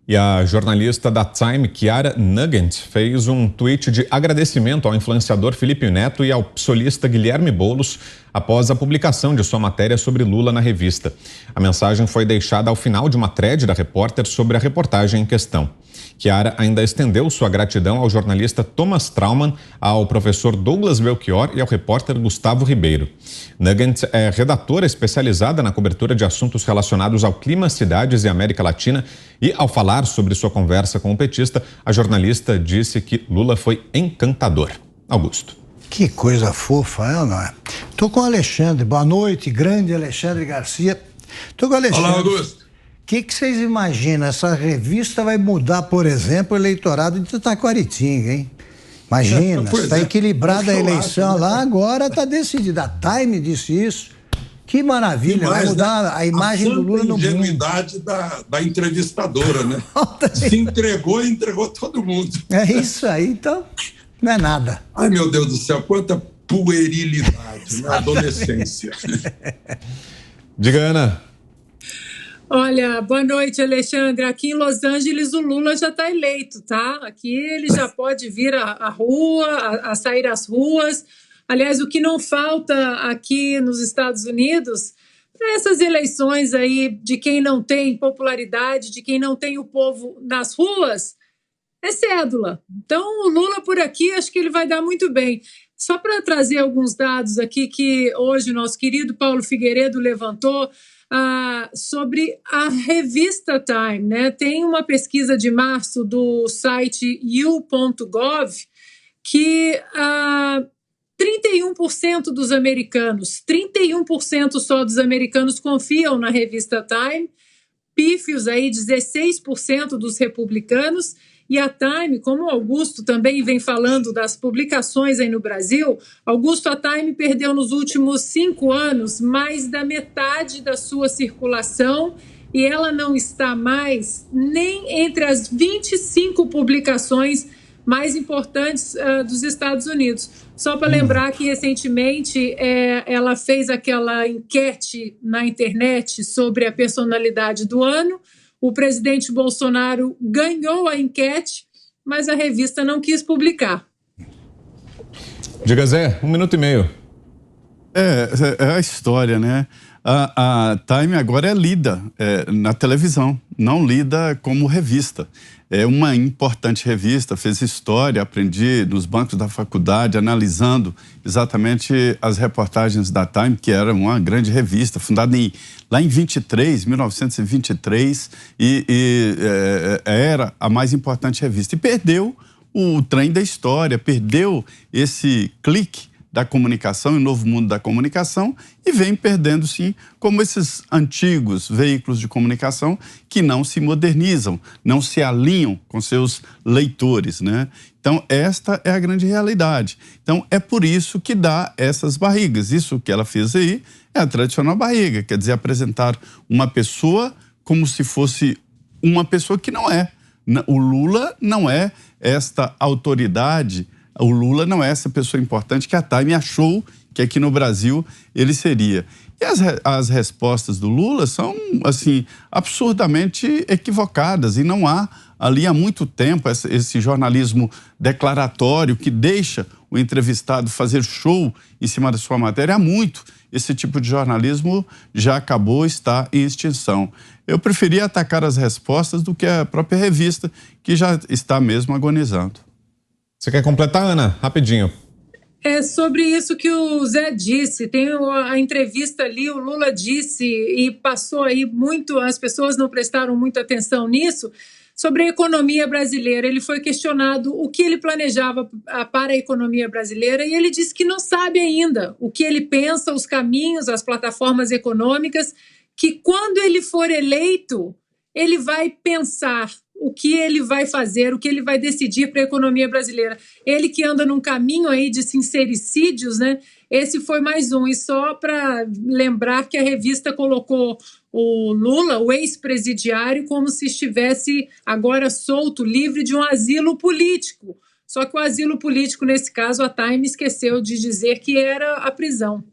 E a jornalista da Time, Chiara Nugent, fez um tweet de agradecimento ao influenciador Felipe Neto e ao psolista Guilherme Boulos após a publicação de sua matéria sobre Lula na revista. A mensagem foi deixada ao final de uma thread da repórter sobre a reportagem em questão. Chiara ainda estendeu sua gratidão ao jornalista Thomas Trauman, ao professor Douglas Belchior e ao repórter Gustavo Ribeiro. Nugent é redatora especializada na cobertura de assuntos relacionados ao clima, cidades e América Latina, e ao falar sobre sua conversa com o petista, a jornalista disse que Lula foi encantador. Augusto. Que coisa fofa, é ou não é? Estou com o Alexandre. Boa noite, grande Alexandre Garcia. Estou com o Alexandre. Olá, Augusto. O que vocês imaginam? Essa revista vai mudar, por exemplo, o eleitorado de Taquaritinga, hein? Imagina, está equilibrada a eleição lá, agora está decidida. A Time disse isso. Que maravilha, vai mudar a imagem do Lula no mundo. A ingenuidade da entrevistadora, né? Se entregou e entregou todo mundo. É isso aí, então não é nada. Ai, meu Deus do céu, quanta puerilidade na adolescência. Diga, Ana. Olha, boa noite, Alexandre. Aqui em Los Angeles o Lula já está eleito, tá? Aqui ele já pode vir à rua, a sair às ruas. Aliás, o que não falta aqui nos Estados Unidos é essas eleições aí de quem não tem popularidade, de quem não tem o povo nas ruas, é cédula. Então, o Lula por aqui, acho que ele vai dar muito bem. Só para trazer alguns dados aqui que hoje o nosso querido Paulo Figueiredo levantou, sobre a revista Time, né? Tem uma pesquisa de março do site you.gov que 31% dos americanos, 31% só dos americanos confiam na revista Time, pífios aí 16% dos republicanos. E a Time, como o Augusto também vem falando das publicações aí no Brasil, Augusto, a Time perdeu nos últimos 5 anos mais da metade da sua circulação e ela não está mais nem entre as 25 publicações mais importantes dos Estados Unidos. Só para lembrar que recentemente ela fez aquela enquete na internet sobre a personalidade do ano. O presidente Bolsonaro ganhou a enquete, mas a revista não quis publicar. Diga, Zé, 1 minuto e meio. É a história, né? A Time agora é lida na televisão, não lida como revista. É uma importante revista, fez história, aprendi nos bancos da faculdade, analisando exatamente as reportagens da Time, que era uma grande revista, fundada lá em 1923, era a mais importante revista. E perdeu o trem da história, perdeu esse clique da comunicação, o novo mundo da comunicação, e vem perdendo, sim, como esses antigos veículos de comunicação que não se modernizam, não se alinham com seus leitores, né? Então, esta é a grande realidade. Então, é por isso que dá essas barrigas. Isso que ela fez aí é a tradicional barriga, quer dizer, apresentar uma pessoa como se fosse uma pessoa que não é. O Lula não é esta autoridade. O Lula não é essa pessoa importante que a Time achou que aqui no Brasil ele seria. E as respostas do Lula são, assim, absurdamente equivocadas e não há ali há muito tempo esse jornalismo declaratório que deixa o entrevistado fazer show em cima da sua matéria. Há muito esse tipo de jornalismo já acabou, está em extinção. Eu preferia atacar as respostas do que a própria revista, que já está mesmo agonizando. Você quer completar, Ana? Rapidinho. É sobre isso que o Zé disse. Tem a entrevista ali, o Lula disse, e passou aí muito, as pessoas não prestaram muita atenção nisso, sobre a economia brasileira. Ele foi questionado o que ele planejava para a economia brasileira e ele disse que não sabe ainda o que ele pensa, os caminhos, as plataformas econômicas, que quando ele for eleito, ele vai pensar o que ele vai fazer, o que ele vai decidir para a economia brasileira. Ele que anda num caminho aí de sincericídios, né? Esse foi mais um. E só para lembrar que a revista colocou o Lula, o ex-presidiário, como se estivesse agora solto, livre de um asilo político. Só que o asilo político, nesse caso, a Time esqueceu de dizer que era a prisão.